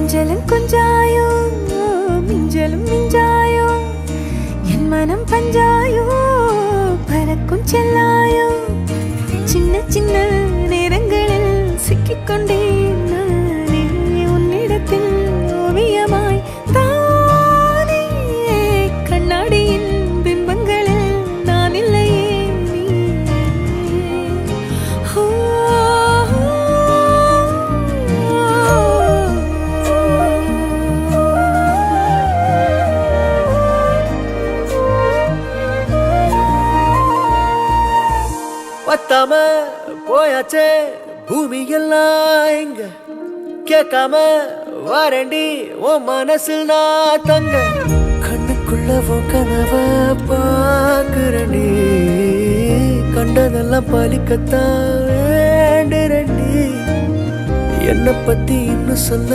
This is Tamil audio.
கொஞ்சலும் கொஞ்சாயோ மிஞ்சலும் மிஞ்சாயோ என் மனம் பஞ்சாயோ பறக்கும் செல்லாயோ சின்ன சின்ன நேரங்களில் சிக்கிக்கொண்டேன் நானே உன்னிடத்தில் ஓவியமாய் தானே கண்ணாடியின் பிம்பங்களில் நான் இல்லையே பத்தாம போயாச்சே பூமி எல்லாம் இங்க கேட்காம வாரண்டி உன் மனசில் நான் தங்க கண்ணுக்குள்ள உன் கனவ பாக்குறண்டி கண்டதெல்லாம் பலிக்கத்தான் வேண்டுறண்டி என்னை பத்தி இன்னும் சொல்ல